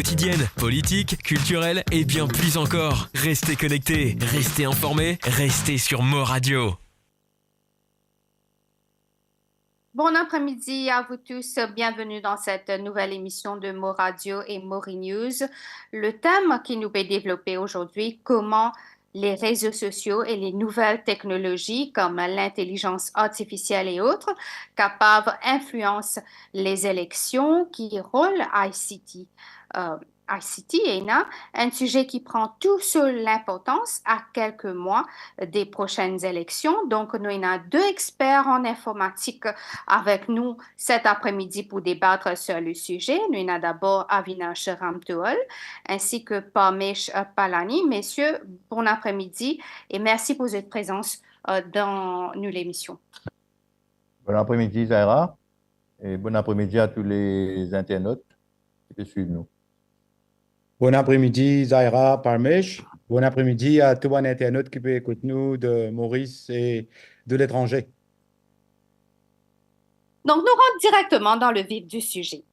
quotidienne, politique, culturelle et bien plus encore. Restez connectés, restez informés, restez sur Mo Radio. Bon après-midi à vous tous. Bienvenue dans cette nouvelle émission de Mo Radio et Mori News. Le thème qui nous est développé aujourd'hui, comment les réseaux sociaux et les nouvelles technologies comme l'intelligence artificielle et autres capables influencent les élections qui roulent ICT. ICT est un sujet qui prend tout sur l'importance à quelques mois des prochaines élections. Donc, nous avons deux experts en informatique avec nous cet après-midi pour débattre sur le sujet. Nous avons d'abord Avinash Ramtouol ainsi que Parmesh Palani. Messieurs, bon après-midi et merci pour votre présence dans l'émission. Bon après-midi, Zaira, et bon après-midi à tous les internautes qui suivent nous. Bon après-midi, Zaira, Parmesh. Bon après-midi à tous les internautes qui peuvent écouter nous de Maurice et de l'étranger. Donc, nous rentrons directement dans le vif du sujet.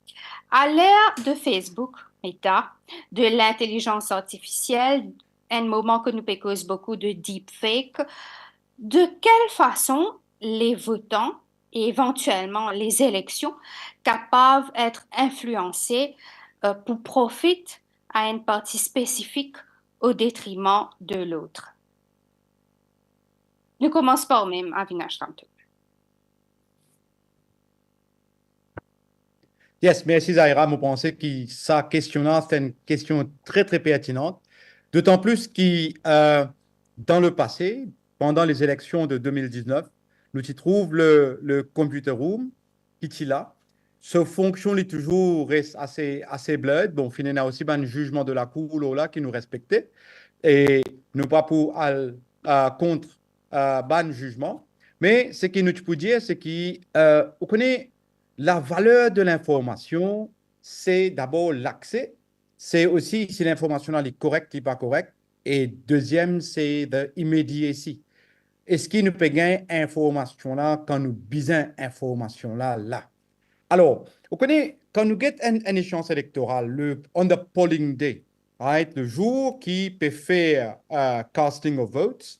À l'ère de Facebook, Meta, de l'intelligence artificielle, un moment que nous cause beaucoup de deepfake, de quelle façon les votants et éventuellement les élections capables d'être influencés pour profiter à une partie spécifique au détriment de l'autre? Nous commençons par même Avinash Ramtouol. Yes, merci Zaira. Je pense que sa question-là, c'est une question très, très pertinente. D'autant plus que dans le passé, pendant les élections de 2019, nous y trouvons le computer room qui est là. Sa fonction est toujours assez bleude. Bon, finalement, aussi un jugement de la cour là qui nous respectait. Et nous pas pour contre ban jugement. Mais ce que nous pouvons dire, c'est qu'on connaît la valeur de l'information, c'est d'abord l'accès. C'est aussi si l'information est correcte ou pas correcte. Et deuxième, c'est l'immediacy. Est-ce qu'il nous peut gagner information là quand nous besoin information là? Alors, vous connaissez, quand nous avons une échéance électorale, on the polling day, right, le jour qui peut faire casting of votes,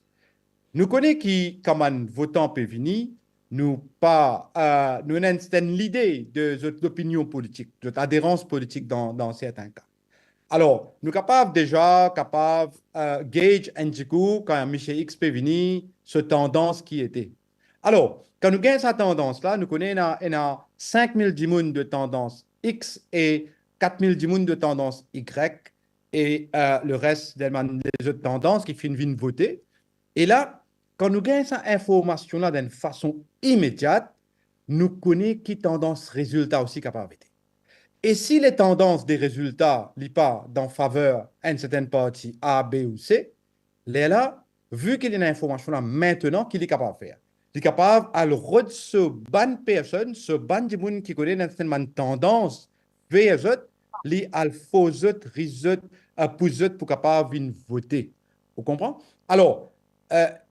nous connaissons qui, comme un votant peut venir, nous avons l'idée de l'opinion politique, de l'adhérence politique dans certains cas. Alors, nous sommes déjà capables de gauge un petit coup quand Michel X peut venir, cette tendance qui était. Alors, quand nous gagnons cette tendance-là, nous connaissons 5000 dimoun de tendance X et 4000 dimoun de tendance Y et le reste des autres tendances qui viennent voter. Et là, quand nous gagnons cette information-là d'une façon immédiate, nous connaissons qui tendance résultat aussi capable d'être. Et si les tendances des résultats ne sont pas en faveur d'une certaine partie A, B ou C, là, vu qu'il y a une information là maintenant qu'il est capable de faire, il est capable de rendre ce bonne personne, ce bon monde qui connaît une certaine tendance vers eux, les alpha pour capable de voter. Vous comprenez? Alors,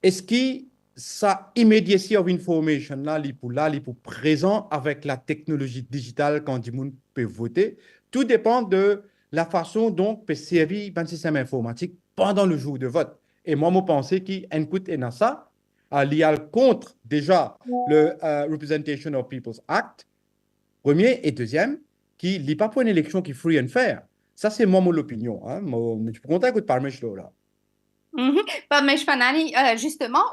est-ce que ça immediacy of information là, il pour présent avec la technologie digitale quand du monde peut voter, tout dépend de la façon dont peut servir un système informatique pendant le jour de vote. Et moi, je pense qu'input est dans ça, il y a contre déjà le Representation of People's Act, premier et deuxième, qui n'est pas pour une élection qui est free and fair. Ça, c'est moi, mon opinion. Hein. Tu peux compter avec Parmesh là. Parmesh Panani, justement,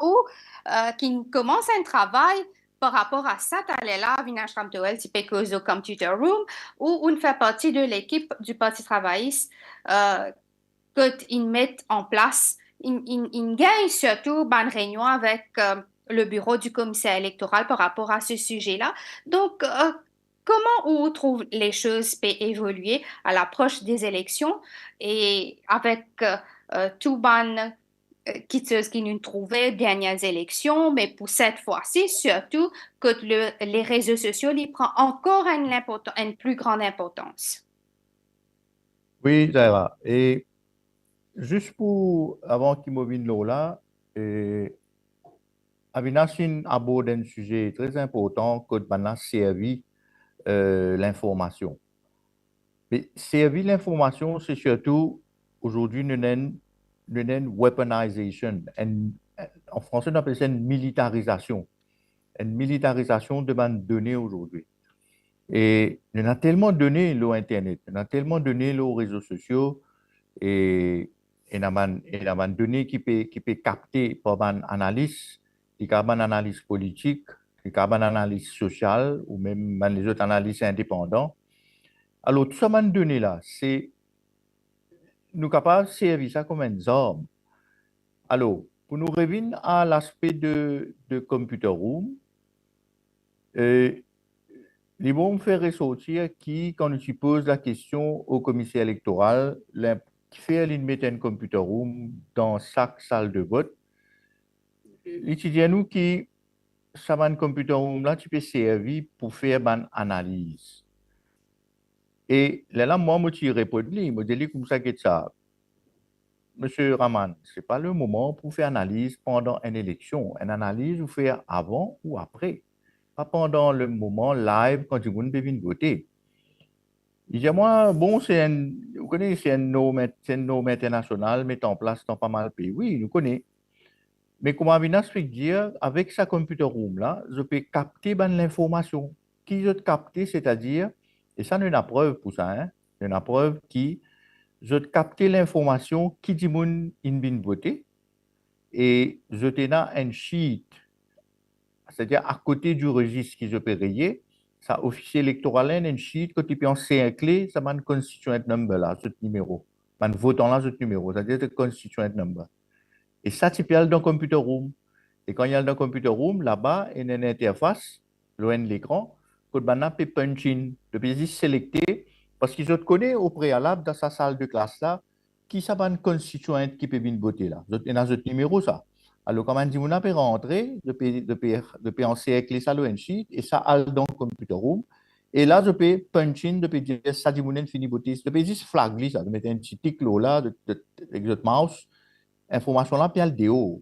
qui commence un travail par rapport à ça, là, Avinash Ramtouol, c'est parce au Computer Room, où on fait partie de l'équipe du Parti travailliste qu'ils mettent en place. Ils gagnent surtout une réunion avec le bureau du commissaire électoral par rapport à ce sujet-là. Donc, comment on trouve les choses peuvent évoluer à l'approche des élections et avec tout ban qui nous trouvaient dernières élections, mais pour cette fois-ci, surtout que les réseaux sociaux y prennent encore une plus grande importance. Oui, Zaira. Et juste pour, avant qu'il me vienne là, Avinashin aborde un sujet très important que maintenant servi l'information. Mais servir l'information, c'est surtout, aujourd'hui, une weaponization. En français, on appelle ça une militarisation. Une militarisation de ma données aujourd'hui. Et on a tellement donné l'Internet, on a tellement donné les réseaux sociaux, et on a une données qui peut capter par une analyse, qui a une analyse politique, qui a une analyse sociale, ou même les autres analyses indépendantes. Alors, tout ça, une données là, c'est nous capables de servir ça comme une arme. Alors, pour nous revenir à l'aspect de Computer Room, les bons me faire ressortir qui, quand tu poses la question au commissaire électoral, qui fait mettre un Computer Room dans chaque salle de vote, l'étudiant nous qui, ça va un Computer Room là, tu peux servir pour faire une analyse. Et là, moi, je réponds, je me dis comme ça que ça. Monsieur Raman, ce n'est pas le moment pour faire analyse pendant une élection. Une analyse, vous faites avant ou après. Pas pendant le moment live quand tu peux venir voter. Il dit, moi, bon, vous connaissez, c'est une norme internationale mise en place dans pas mal de pays. Oui, nous connaissons. Mais comment Avinas peut dire, avec sa computer room là, je peux capter l'information. Qui je capter, c'est-à-dire, et ça, nous avons une preuve pour ça, hein? Nous avons une preuve qui je capter l'information qui dit mon in bin voté et je tenais un sheet, c'est-à-dire à côté du registre qui je peux rayer, ça officier électoral un sheet que tu peux encercler, ça m'a constituent number là, ce numéro, man votant là ce numéro, c'est-à-dire le constituent number. Et ça tu peux aller dans le computer room. Et quand il y a dans le computer room, là-bas, il y a une interface, loin de l'écran, que tu peux punch in, tu peux juste sélecter. Parce qu'ils te connaissent au préalable dans sa salle de classe là, qui ça va une constituante qui peut venir voter là. Il y a ce numéro ça. Alors, comme on dit, on peut rentrer, je peux encercler ça le sheet et ça a dans le computer room. Et là, je peux punch in, je peux dire ça dit mon fini voter. Je peux juste flagler ça, de mettre un petit tic là, avec votre mouse, information là, puis elle déo.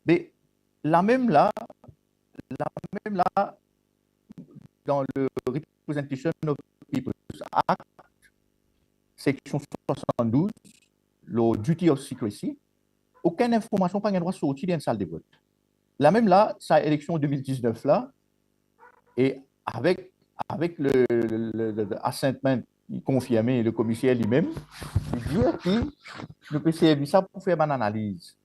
Mais la même là, dans le Representation of People's Act, section 72, le Duty of Secrecy, aucune information pas droit de sortir d'une salle de vote. La même là, sa élection 2019 là, et avec le assentment confirmé, le commissaire lui-même, il dit que nous peut servir ça pour faire une analyse.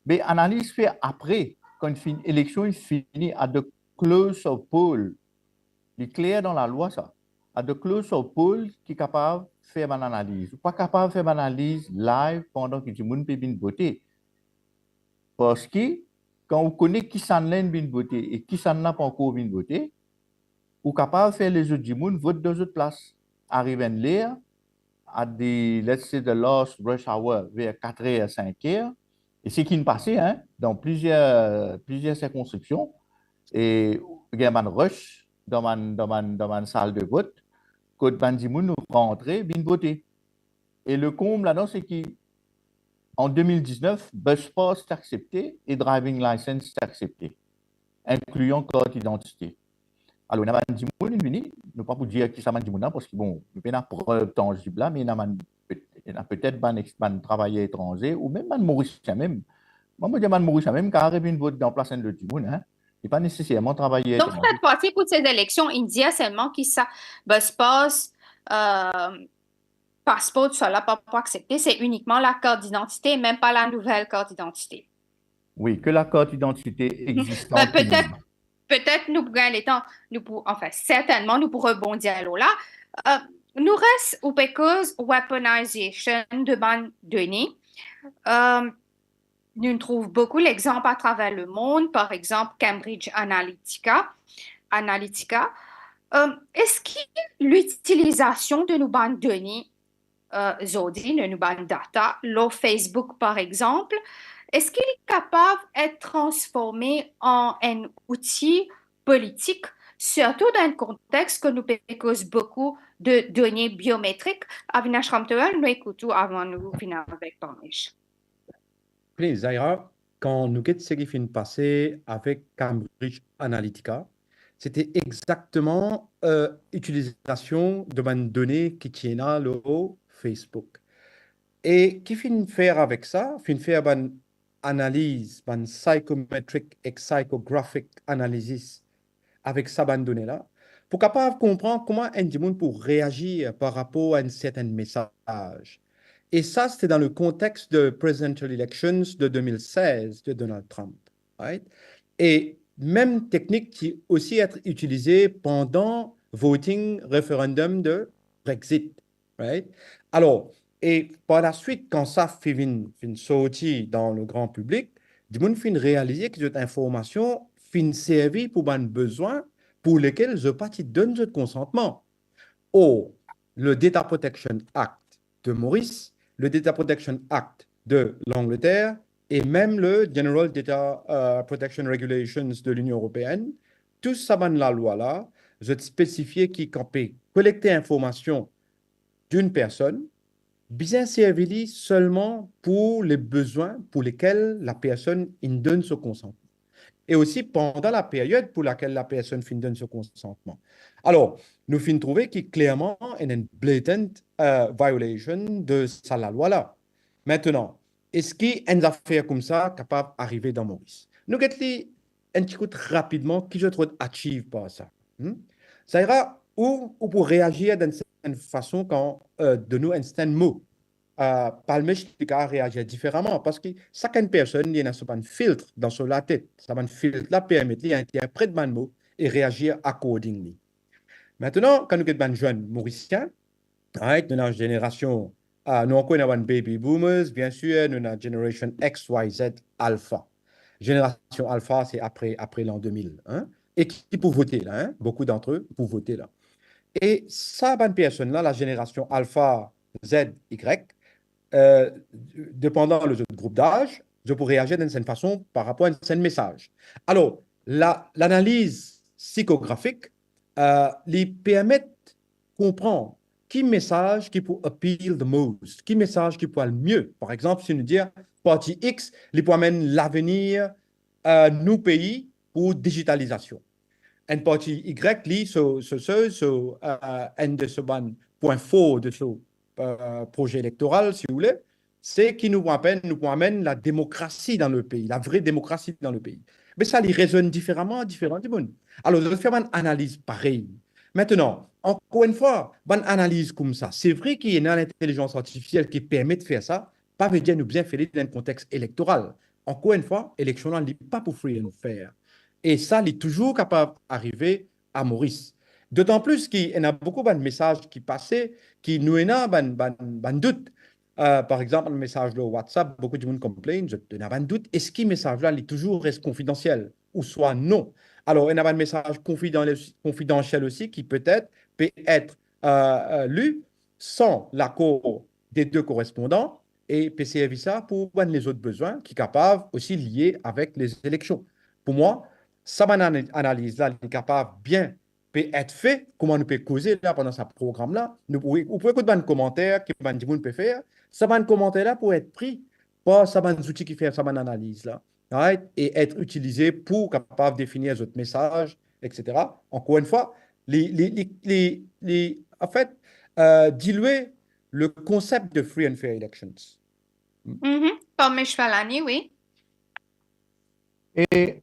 Mais analyse fait après, quand une élection est finie à the close of poll. Il est clair dans la loi ça. À the close of poll qui est capable de faire une analyse. Pas capable de faire une analyse live pendant que tout le monde peut venir voter. Parce que quand on connaît qui s'en a bien voté et qui s'en n'a pas encore bien voté, on est capable de faire les autres du monde voter dans les autres places. Arriver l'air, à des, let's say, the last rush hour, vers 4h à 5h, et c'est qui nous passait, hein, dans plusieurs circonscriptions, et il y a un rush dans ma salle de vote, quand Bandimoun nous rentrer, bien voter. Et le comble là-dedans, c'est qu'en 2019, bus pass est accepté et driving license est accepté, incluant carte d'identité. Alors, on a Bandimoun, il ne pas pour dire qui ça Bandimoun, parce que bon, il n'y a pas de preuve tangible là, mais il y a peut-être un travailleur étranger, ou même un Mauricien même. Moi, je dis un Mauricien même, car il y a une vote dans la place de Dimoun, hein. Il n'est pas nécessairement travaillé. Donc, cette fois-ci, pour ces élections, il dit seulement que ça se passe, passeport, tout ça là, pas accepté, c'est uniquement la carte d'identité, même pas la nouvelle carte d'identité. Oui, que la carte d'identité existante. Ben, peut-être nous pourrons les temps, enfin, certainement, nous pourrons rebondir là. Nous reste au because weaponization de bonnes données. Nous trouvons beaucoup l'exemple à travers le monde, par exemple Cambridge Analytica. Est-ce que l'utilisation de nos bandes données, Zodi, de nos bandes data, le Facebook par exemple, est-ce qu'il est capable d'être transformé en un outil politique, surtout dans un contexte que nous pécose beaucoup de données biométriques? Avinash Ramtoel, nous écoutons avant nous finir avec Tornish. Zaira, quand nous avons ce qui finit passé avec Cambridge Analytica, c'était exactement utilisation de bonnes données qui tiennent là le Facebook. Et qui finit faire avec ça? Finit faire une analyse, une psychometric et psychographic analysis avec ça, bonne donnée-là, pour capable comprendre comment un monde pour réagir par rapport à un certain message. Et ça, c'était dans le contexte de presidential elections de 2016 de Donald Trump. Right? Et même technique qui aussi être utilisée pendant voting référendum de Brexit. Right? Alors, et par la suite, quand ça fait sortir dans le grand public, du monde fin réaliser que cette information fin servir pour un besoin pour lesquels the party donne ce consentement. Or, le Data Protection Act de Maurice, le Data Protection Act de l'Angleterre et même le General Data Protection Regulations de l'Union européenne, tout ça dans la loi-là, je spécifié qui peut collecter information d'une personne, bien servi seulement pour les besoins pour lesquels la personne donne ce consentement. Et aussi pendant la période pour laquelle la personne donne ce consentement. Alors, nous finissons trouver qu'il clairement y a une blatant violation de ça, la loi-là. Maintenant, est-ce qu'il y a une affaire comme ça capable d'arriver dans Maurice? Nous allons un petit coup rapidement qui je trouve achieve par ça. Ça ira ou pour réagir d'une certaine façon quand de nous un mot. Palmer réagir différemment parce que chaque personne il y a un filtre dans son la tête. Ça va filtre la permet d'interpréter le mot et réagir accordingly. Maintenant, quand nous sommes des jeunes mauriciens, right, nous avons une génération, nous avons baby boomers, bien sûr, nous avons une génération X, Y, Z, alpha. Génération alpha, c'est après l'an 2000. Hein, et qui pour voter là, hein, beaucoup d'entre eux pour voter là. Et ça, bonne personne là, la génération alpha, Z, Y, dépendant de groupe d'âge, je pourrais réagir d'une certaine façon par rapport à un certain message. Alors, l'analyse psychographique lui permet de comprendre qui message qui peut appeal the most, qui message qui peut le mieux. Par exemple, si nous disons partie X, il peut amener l'avenir nous pays pour digitalisation. Un partie Y, lui, un de ce point fort de ce projet électoral, si vous voulez, c'est qui nous amène la démocratie dans le pays, la vraie démocratie dans le pays. Mais ça, il résonne différemment du monde. Alors, je vais faire une analyse pareille. Maintenant, encore une fois, une analyse comme ça, c'est vrai qu'il y a une intelligence artificielle qui permet de faire ça, pas veut dire nous bien faire dans un contexte électoral. Encore une fois, l'élection n'est pas pour free and fair. Et ça, il est toujours capable d'arriver à Maurice. D'autant plus qu'il y a beaucoup de messages qui passaient, qui nous ont un doute. Par exemple, le message de WhatsApp, beaucoup de gens complainent, je n'ai pas de doute, est-ce que ce message-là il toujours reste confidentiel ou soit non? Alors, il y a un message confidentiel aussi qui peut-être lu sans l'accord des deux correspondants et peut servir ça pour les autres besoins qui sont capables aussi liés avec les élections. Pour moi, ça, analyse-là, est capable bien peut être fait, comment nous peut causer là pendant ce programme-là. Vous pouvez écouter un commentaire que vous peut faire. Ça va un commentaire-là pour être pris par ça un outil qui fait ça une analyse-là. Right? Et être utilisé pour capable définir votre message, etc. Encore une fois, en fait, diluer le concept de free and fair elections. Comme Chvalani, oui. Et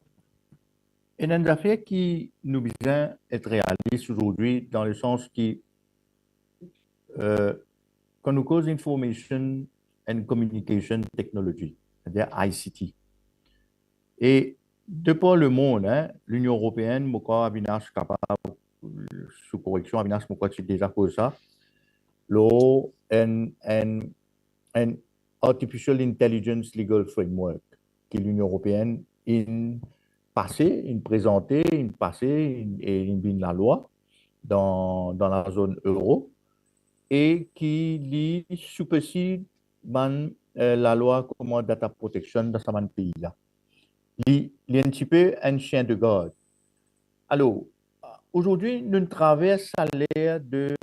une affaire qui nous vient être réaliste aujourd'hui dans le sens qui, quand nous cause Information and Communication Technology, c'est-à-dire ICT. Et de par le monde, hein, l'Union européenne, pourquoi Avinash capable, sous correction, Avinash, pourquoi tu déjà cause ça, l'eau, un Artificial Intelligence Legal Framework, qui est l'Union européenne, présentée et une la loi dans la zone euro et qui lit supersede la loi comme data protection dans ce pays-là. Il est un petit peu un chien de garde. Alors, aujourd'hui, nous traversons à l'ère de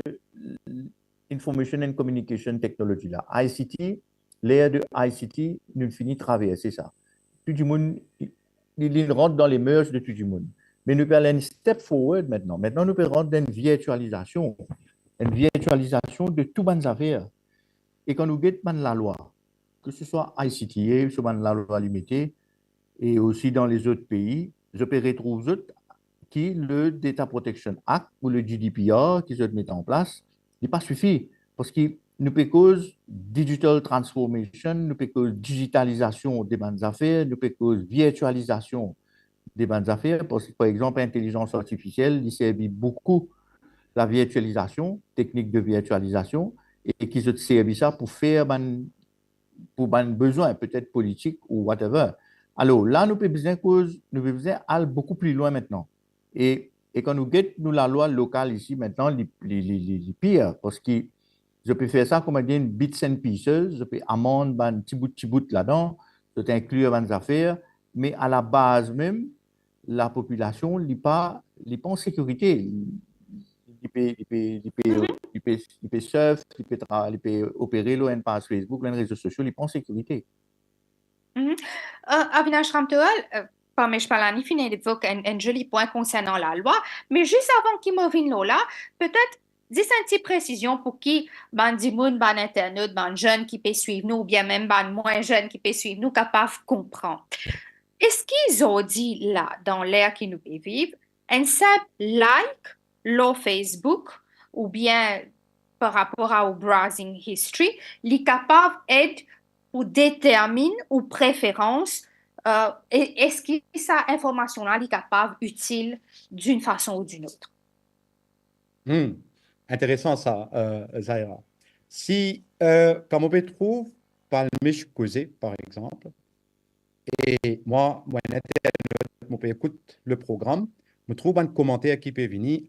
Information and Communication Technology, là. ICT, l'ère de ICT, nous finissons de traverser ça. Tout le monde, il rentre dans les mœurs de tout le monde. Mais nous pouvons aller un step forward maintenant. Maintenant, nous pouvons rentrer dans une virtualisation de tout les affaires. Et quand nous guettons la loi, que ce soit ICTA, soit la loi limitée, et aussi dans les autres pays, je peux retrouver qui le Data Protection Act ou le GDPR qui se met en place, n'est pas suffit parce que nous peut cause digital transformation, nous peut cause digitalisation des bandes affaires, nous peut cause virtualisation des bandes affaires parce que par exemple l'intelligence artificielle, il servi beaucoup la virtualisation, technique de virtualisation et qui se servi ça pour faire pour un besoin peut-être politique ou whatever. Alors là, nous avons besoin aller beaucoup plus loin maintenant. Et quand nous guettons nous, la loi locale ici maintenant, les pires, parce que je peux faire ça comme une bits and pieces, je peux amender un petit bout là-dedans, je peux inclure des affaires, mais à la base même, la population n'est pas en sécurité. Il peut surf, il peut opérer une page Facebook, les réseaux sociaux, il n'est pas en sécurité. Avinash Ramtoal, je parle en fin d'évoquer un joli point concernant la loi, mais juste avant qu'il m'en vienne là, peut-être 10 une petite précision pour qui, des moun, internet, jeunes qui peuvent suivre nous, ou bien même moins jeunes qui peuvent suivre nous, capables de comprendre. Est-ce qu'ils ont dit là, dans l'ère qui nous vivent, un simple like, le Facebook, ou bien par rapport au browsing history, les capables d'être ou détermine ou préférence, est-ce que cette information-là est capable, utile d'une façon ou d'une autre? Intéressant ça, Zaira. Si, comme on peut trouver, par le causé, par exemple, et moi, on peut écouter le programme, je trouve un commentaire qui peut venir,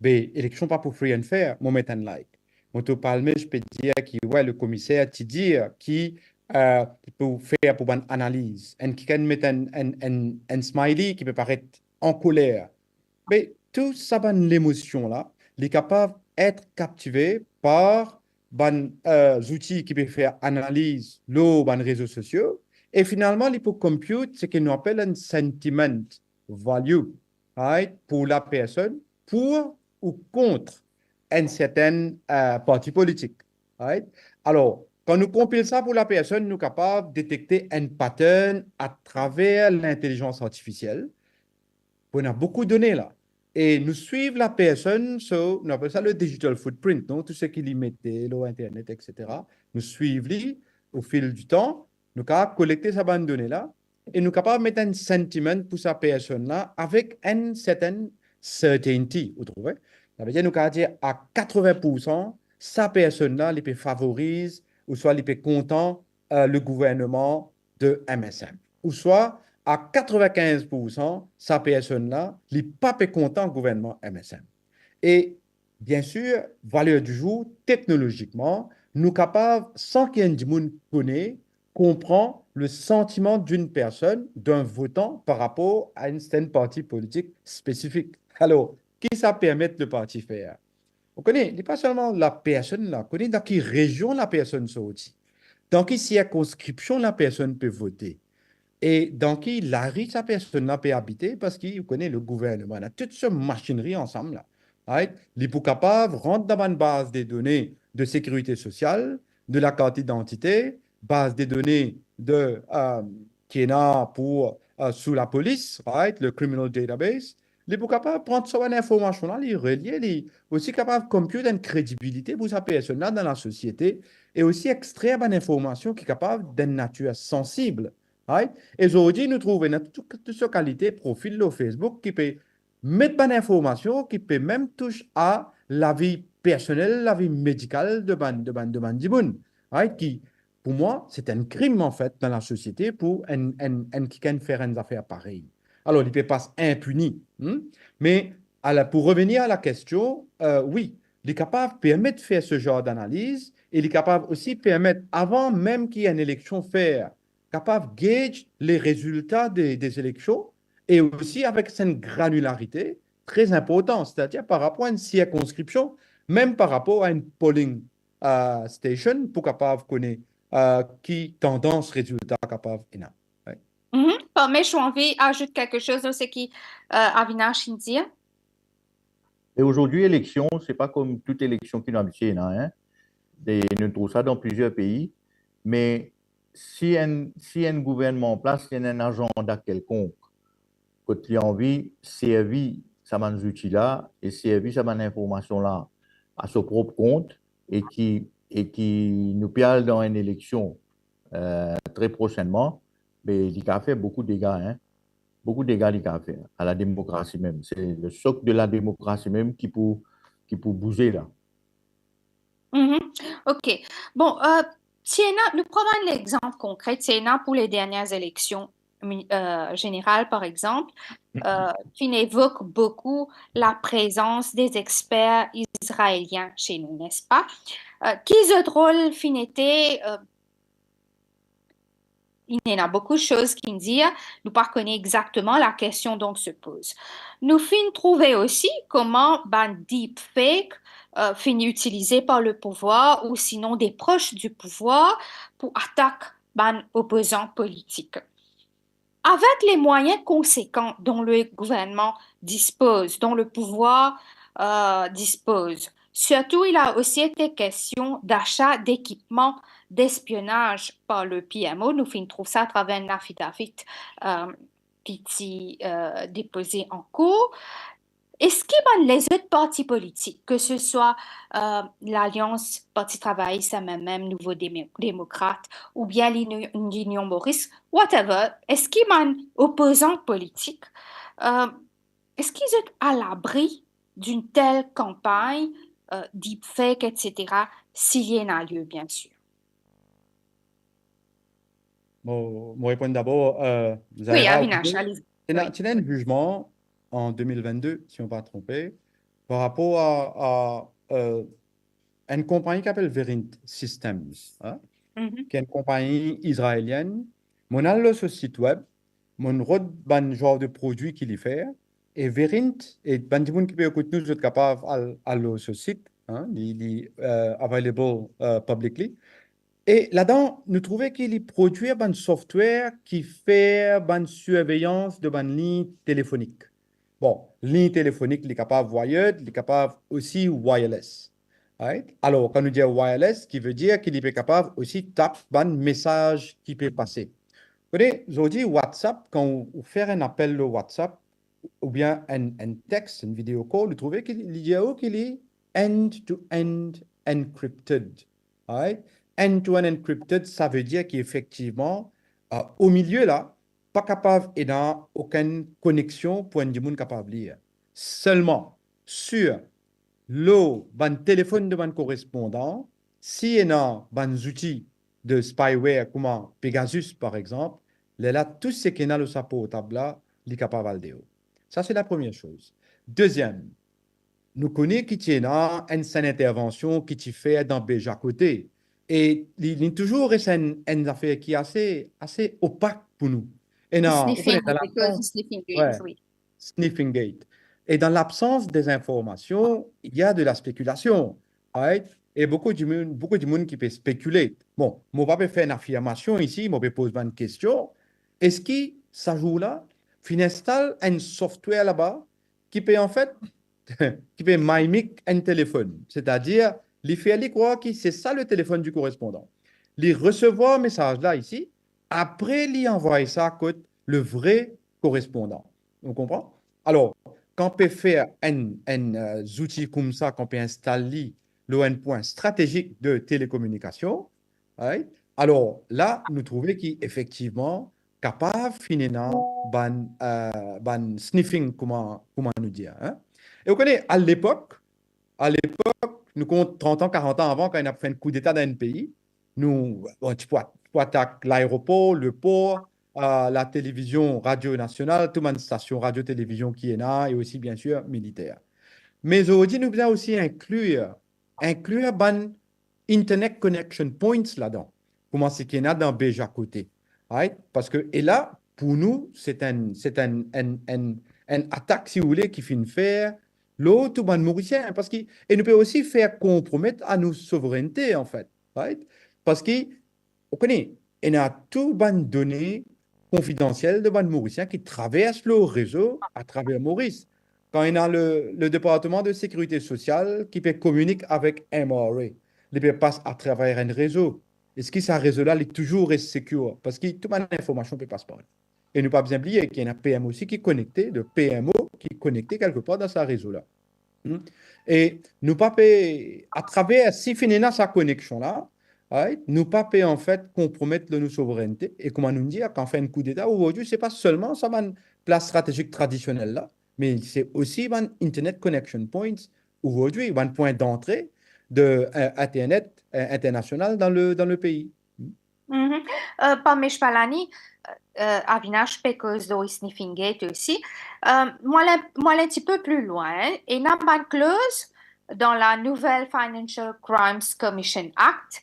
élection pas pour free and fair, je mets un like. Je te parle, je peux dire que ouais, le commissaire te dit qui peut faire pour une analyse, et qui peut mettre un smiley qui peut paraître en colère. Mais tout ça, l'émotion là, il est capable d'être captivé par des outils qui peuvent faire analyse les réseaux sociaux. Et finalement, il peut compute ce qu'on appelle un sentiment value, right, pour la personne, pour ou contre un certain parti politique. Right? Alors, quand nous compilons ça pour la personne, nous sommes capables de détecter un pattern à travers l'intelligence artificielle. On a beaucoup de données là. Et nous suivons la personne, on appelle ça le digital footprint, donc tout ce qu'il y mettait, l'Internet, etc. Nous suivons au fil du temps. Nous sommes capables de collecter ces bandes de données là et nous sommes capables de mettre un sentiment pour cette personne là avec une certaine certainty. Vous trouvez? Ça veut dire nous sommes dire à 80%, cette personne là, elle peut favoriser ou soit elle peut content le gouvernement de MSM. Ou soit à 95%, cette personne là, elle n'est pas content du gouvernement MSM. Et bien sûr, valeur du jour, technologiquement, nous sommes capables, sans qu'il y ait un monde connaît, comprend le sentiment d'une personne, d'un votant par rapport à une certaine parti politique spécifique. Alors, qui ça permet de parti faire? On connaît, il n'est pas seulement la personne là, on connaît dans quelle région la personne sortit, dans quelle circonscription la personne peut voter, et dans quelle rue sa personne là peut habiter, parce qu'il connaît le gouvernement. On a toute cette machinerie ensemble là. Right? Il est capable de rentrer dans une base de données de sécurité sociale, de la carte d'identité, base de données qui est là pour sous la police, right? Le criminal database. Il est capable de prendre cette information-là, les relier, il est aussi capable de computer une crédibilité pour sa personne-là dans la société et aussi extraire une information qui est capable d'une nature sensible. Right? Et aujourd'hui, nous trouvons toute cette qualité profil de Facebook qui peut mettre une information qui peut même toucher à la vie personnelle, la vie médicale de Bandimoun. Right? Qui, pour moi, c'est un crime en fait dans la société pour un qui peut faire une affaire pareille. Alors, il peut pas impuni. Mais pour revenir à la question, oui, il est capable de permettre de faire ce genre d'analyse et il est capable aussi de permettre, avant même qu'il y ait une élection faire, capable de gauger les résultats des élections et aussi avec cette granularité très importante, c'est-à-dire par rapport à une circonscription, même par rapport à une polling station, pour capable de connaître qui tendance, résultat capable. Par Mais je envie ajoute quelque chose de ce qui Avinash dit. Et aujourd'hui, élection, c'est pas comme toute élection qui nous habitue, hein. Et nous trouvons ça dans plusieurs pays. Mais si un gouvernement en place, il y a un agenda quelconque, quand il a envie, servir ça outils-là et servir ça information-là à son propre compte et qui nous perd dans une élection très prochainement, mais il a fait beaucoup de dégâts, hein. Beaucoup de dégâts il a fait à la démocratie même. C'est le choc de la démocratie même qui peut bouger là. Mhm. OK. Bon, nous prenons un exemple concret. Tiena, pour les dernières élections générales, par exemple, qui évoque beaucoup la présence des experts israéliens chez nous, n'est-ce pas? Qui ce drôle fin était, il y en a beaucoup de choses qui disent, nous ne connaissons exactement la question donc se pose. Nous finissons trouver aussi comment ben deepfake finit utilisé par le pouvoir ou sinon des proches du pouvoir pour attaquer ben opposants politiques. Avec les moyens conséquents dont le gouvernement dispose, dont le pouvoir dispose, surtout il a aussi été question d'achat d'équipements d'espionnage par le PMO. Nous trouvons ça à travers un affidavit qui est déposé en cours. Est-ce que les autres partis politiques, que ce soit l'Alliance Parti travailliste, même Nouveau démocrate, ou bien l'Union Maurice, whatever, est-ce qu'ils sont opposants politiques, est-ce qu'ils sont à l'abri d'une telle campagne, deepfake, etc., s'il y en a lieu, bien sûr? Bon, je réponds d'abord, Oui, Zahira, Avinash, allez-y. tu Oui. as un jugement en 2022, si on ne va pas tromper, par rapport à une compagnie qui s'appelle Verint Systems, hein, Mhm. qui est une compagnie israélienne. Mon allé sur le site web, mon road ban genre de produit qu'il y fait, et Verint, et ban gens qui peut écouter nous, êtes capable d'aller sur le site, hein, il est available publicly. Et là-dedans, nous trouvons qu'il y produit un software qui fait une surveillance de une ligne téléphonique. Bon, ligne téléphonique, il est capable wired, il est capable aussi wireless. Right? Alors, quand nous disons wireless, qui veut dire qu'il est capable aussi de taper un message qui peut passer. Vous voyez, aujourd'hui, WhatsApp, quand vous faites un appel au WhatsApp, ou bien un texte, une vidéo call, vous trouvez qu'il y a qu'il est end-to-end encrypted. Right? End-to-end encrypted, ça veut dire qu'effectivement, au milieu là, pas capable et dans aucune connexion pour un monde capable de lire. Seulement sur le ban téléphone de ban correspondant, si y a des outils de spyware comme Pegasus par exemple, là tout ce qui est dans le sapot portable là, il est capable de le. Ça c'est la première chose. Deuxième, nous connaissons qu'il y a une seule intervention qui est faite dans Béja côté. Et il y a toujours une affaire qui est assez opaque pour nous. Et non, vous Sniffing, connaissez, dans because l'absence, sniffing games, ouais, oui. sniffing gate. Et dans l'absence des informations, il y a de la spéculation. Right? Et beaucoup de monde qui peut spéculer. Bon, moi, je vais faire une affirmation ici, je vais poser une question. Est-ce que ça joue là, installe un software là-bas qui peut en fait qui peut mimiquer un téléphone. C'est-à-dire, il fait croire que c'est ça le téléphone du correspondant. Il recevoir un message là, ici, après, il envoie ça à le vrai correspondant. On comprend? Alors, quand on peut faire un outil comme ça, qu'on peut installer le endpoint stratégique de télécommunication, right? Alors là, nous trouvons qu'effectivement, capable finalement, ban sniffing, comment nous dire, hein? Et vous connaissez, à l'époque, nous comptons 30 ans, 40 ans avant, quand on a fait un coup d'État dans un pays, nous, bon, tu peux attaquer l'aéroport, le port, la télévision, radio nationale, toute une station radio-télévision qui est là, et aussi, bien sûr, militaire. Mais aujourd'hui, nous devons aussi inclure ban Internet Connection Points là-dedans. Comment c'est qu'il y en a dans Béja côté. Right? Parce que, et là, pour nous, c'est un attaque, si vous voulez, qui finit faire l'autre ban mauricien. Parce que, et nous peut aussi faire compromettre à nos souverainetés, en fait. Right? Parce que, on connaît, il y a tout ban données confidentielles de bandes mauriciens qui traversent le réseau à travers Maurice. Quand il y a le département de sécurité sociale qui peut communiquer avec MRA, il peut passer à travers un réseau. Est-ce que ce réseau-là est toujours secure? Parce que toute l'information peut passer par là. Et ne pas bien oublier qu'il y a un PM aussi qui est connecté, de PMO qui est connecté quelque part dans ce réseau-là. Et nous pas à travers, si finalement sa connexion-là, right, nous pas en fait compromettre nos souverainetés. Et comment nous dire qu'en fait un coup d'État, aujourd'hui, c'est pas seulement ça, une place stratégique traditionnelle là, mais c'est aussi un Internet Connection Points aujourd'hui, un point d'entrée de Internet international dans le pays. Pamesh Palani, Avinash Pekozo Sniffing Gate aussi. Moi, un petit peu plus loin, et n'a pas de clause dans la nouvelle Financial Crimes Commission Act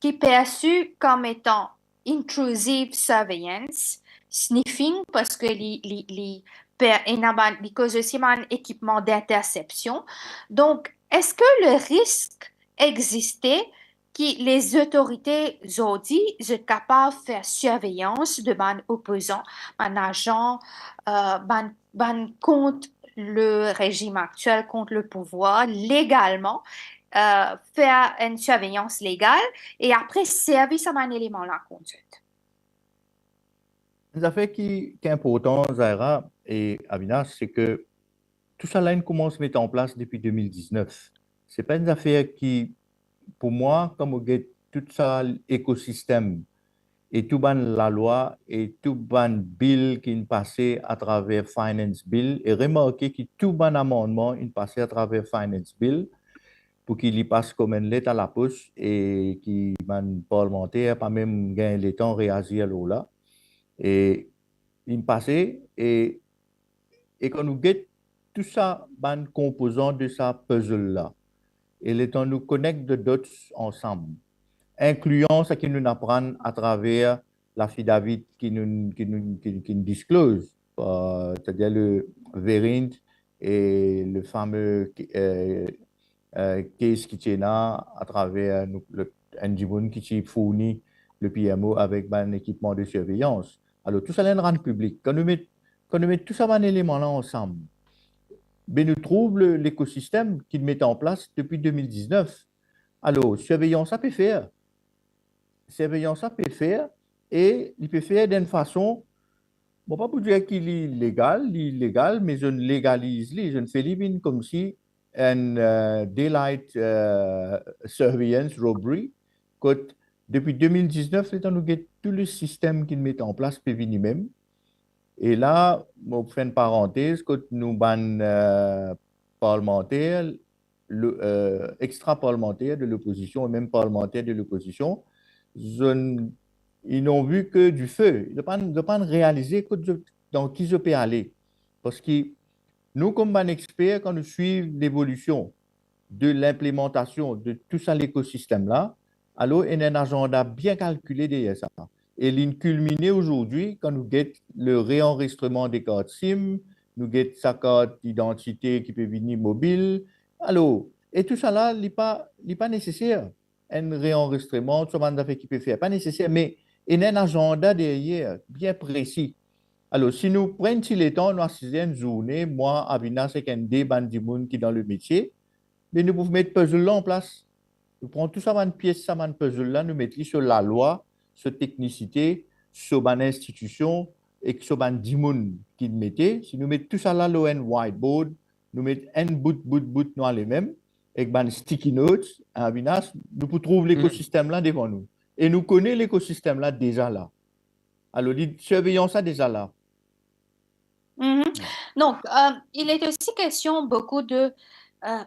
qui est perçue comme étant intrusive surveillance, sniffing, parce que il cause aussi un équipement d'interception. Donc, est-ce que le risque existait que les autorités Zodi sont capables de faire surveillance de ban opposants, ban agents, contre le régime actuel, contre le pouvoir, légalement, faire une surveillance légale et après servir ça un élément la conduite. Une affaire qui est importante, Zahra et Avinash, c'est que tout ça là, commence à se mettre en place depuis 2019. Ce n'est pas une affaire qui, pour moi, comme on get tout ça, l'écosystème, et tout ban la loi, et tout ban bill qui est passé à travers Finance Bill, et remarquez que tout ban amendement est passé à travers Finance Bill, pour qu'il y passe comme une lettre à la poste, et qui ban parlementaire, pas même gagner le temps réagir là. Et il passé, et quand nous get tout ça, ban composant de sa puzzle-là, et le temps nous connecte de dots ensemble, incluant ce qui nous apprend à travers l'affidavit qui nous disclose, c'est-à-dire le variant et le fameux case qui tient là à travers un Djiboun qui fournit le PMO avec un équipement de surveillance. Alors, tout ça est rendu public. Quand nous mettons tout ça, un élément-là ensemble, ben, nous trouvons l'écosystème qu'ils mettent en place depuis 2019. Alors, surveillance, ça peut faire. Surveillance, ça peut faire. Et il peut faire d'une façon, bon, pas pour dire qu'il est illégal, mais je ne légalise, je ne fais pas comme si un daylight surveillance robbery, que depuis 2019, nous avons tout le système qu'ils mettent en place peut venir même. Et là, je fais une parenthèse, que nous ban parlementaires, extra-parlementaires de l'opposition et même parlementaires de l'opposition, ils n'ont vu que du feu. Ils n'ont pas réalisé dans qui je peux aller. Parce que nous, comme experts, quand nous suivons l'évolution de l'implémentation de tout ça, l'écosystème-là, alors il y a un agenda bien calculé derrière ça. Et il culminé aujourd'hui quand nous avons le réenregistrement des cartes SIM, nous avons sa carte d'identité qui peut venir mobile. Alors, et tout ça là, il n'est pas nécessaire. Un réenregistrement, tout ça qui peut faire, pas nécessaire, mais il y a un agenda derrière bien précis. Alors, si nous prenons le temps, nous assistons une journée, moi, Avinash, c'est un débat de monde qui est dans le métier, mais nous pouvons mettre puzzle là en place. Nous prenons tout ça, une pièce, ça, un puzzle là, nous mettons sur la loi, sur technicité, sur une institution, et sur un dimon qui mettait. Si nous mettons tout ça là, sur un whiteboard, nous mettons un bout, nous les mêmes, avec un sticky notes, un Avinash, nous pouvons trouver l'écosystème là devant nous. Et nous connaissons l'écosystème là déjà là. Alors, surveillons ça déjà là. Donc, il est aussi question beaucoup de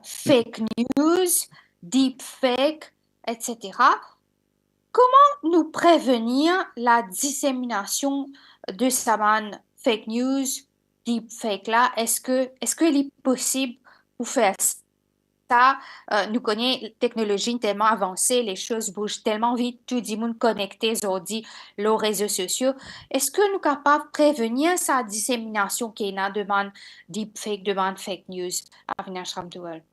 fake news, deepfake, etc. Comment nous prévenir la dissémination de ces fake news, deepfake là? Est-ce qu'il est possible pour faire ça? Nous connaissons la technologie tellement avancée, les choses bougent tellement vite, tout le monde connecté aujourd'hui, les réseaux sociaux. Est-ce que nous sommes capables de prévenir sa dissémination qui est dans demande deepfake, demande fake news? Avinash Ramdoual.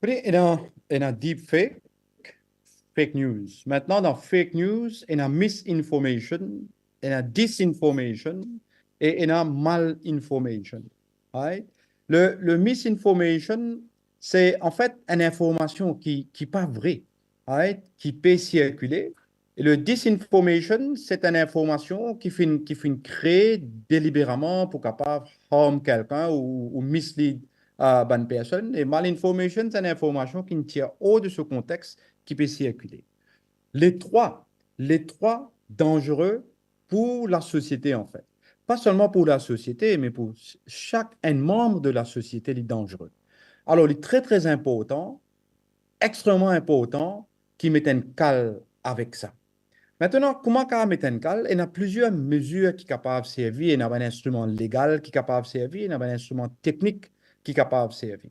Il y a deepfake, fake news. Maintenant, dans fake news, il y a misinformation, il y a disinformation et il y a malinformation. Right? Le misinformation, c'est en fait une information qui n'est pas vraie, right? Qui peut circuler. Et le disinformation, c'est une information qui fait créer délibérément pour capable harm quelqu'un ou mislead bonne personne. Et malinformation, c'est une information qui ne tient hors de ce contexte qui peut circuler. Les trois dangereux pour la société, en fait. Pas seulement pour la société, mais pour chaque un membre de la société, il est dangereux. Alors, il est très, très important, extrêmement important, qu'ils mettent un cal avec ça. Maintenant, comment qu'on met un cal? Il y a plusieurs mesures qui sont capables de servir. Il y a un instrument légal qui est capable de servir. Il y a un instrument technique qui est capable de servir.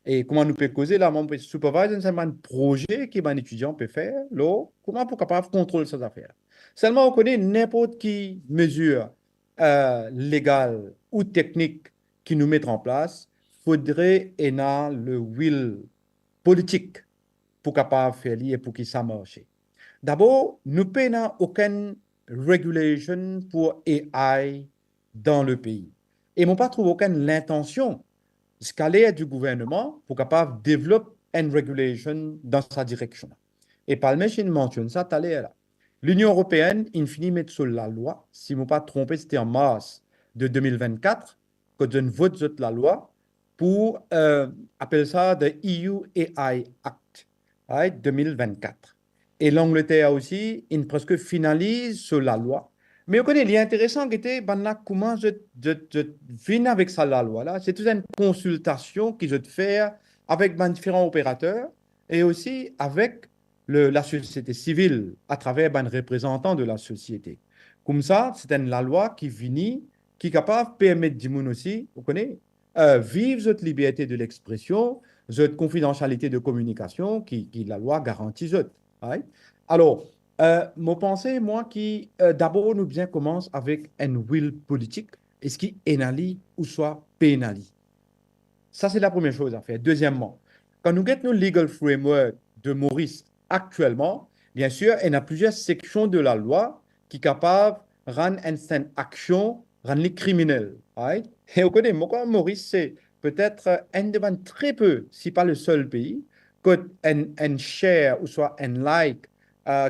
Et comment nous peut causer là, on peut superviser un projet qu'un étudiant peut faire, là, comment pour capable de contrôler ces affaires. Seulement, on connaît n'importe qui mesure légale ou technique qui nous met en place, faudrait et le will politique pour capable de faire et pour que ça marche. D'abord, nous n'avons aucune régulation pour AI dans le pays. Et nous pas trouvé aucune intention scalaire du gouvernement pour capable développer une régulation dans sa direction. Et par le je mentionne ça tout à l'heure. L'Union européenne, in fine, met sur la loi, si je ne me pas trompé, c'était en mars de 2024, que je vote la loi pour appeler ça the EU AI Act, right, 2024. Et l'Angleterre aussi, il presque finalise sur la loi. Mais vous connaissez, l'intéressant qui était, comment je viens avec ça, la loi là, c'est toute une consultation que je fais avec différents opérateurs et aussi avec la société civile à travers les représentants de la société. Comme ça, c'est la loi qui vient, qui est capable de permettre du monde aussi, vous connaissez, vivre cette liberté de l'expression, cette confidentialité de communication qui la loi garantit. Right? Alors, mon pensée, moi, qui d'abord nous bien commence avec un will politique, est-ce qui énali ou soit pénali. Ça, c'est la première chose à faire. Deuxièmement, quand nous avons le legal framework de Maurice actuellement, bien sûr, il y a plusieurs sections de la loi qui sont capables de rendre une action, rendre les criminels. Right? Et vous connaissez, moi, Maurice, c'est peut-être un des très peu, si pas le seul pays, que un share ou soit un like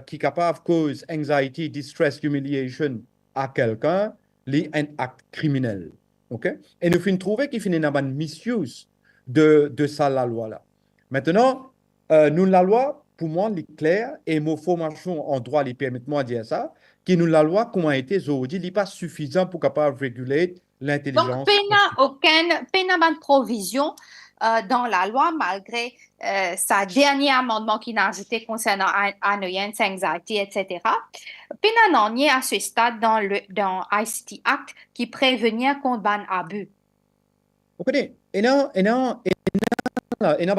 qui est capable de causer anxiety, distress, humiliation à quelqu'un, c'est un acte criminel. Okay? Et nous finissons trouver qu'il finit une misuse de ça, la loi-là. Maintenant, nous, la loi, pour moi, elle est claire et mon formation en droit, permet-moi de dire ça, que nous, la loi, comment a été aujourd'hui, n'est pas suffisant pour capable de réguler l'intelligence. Donc, il n'y a pas de provision dans la loi, malgré sa dernier amendement qui n'a ajouté concernant annoyance, anxiety, etc. Il n'y a à ce stade dans ICT Act qui prévenir contre un abus. Vous connaissez, il y a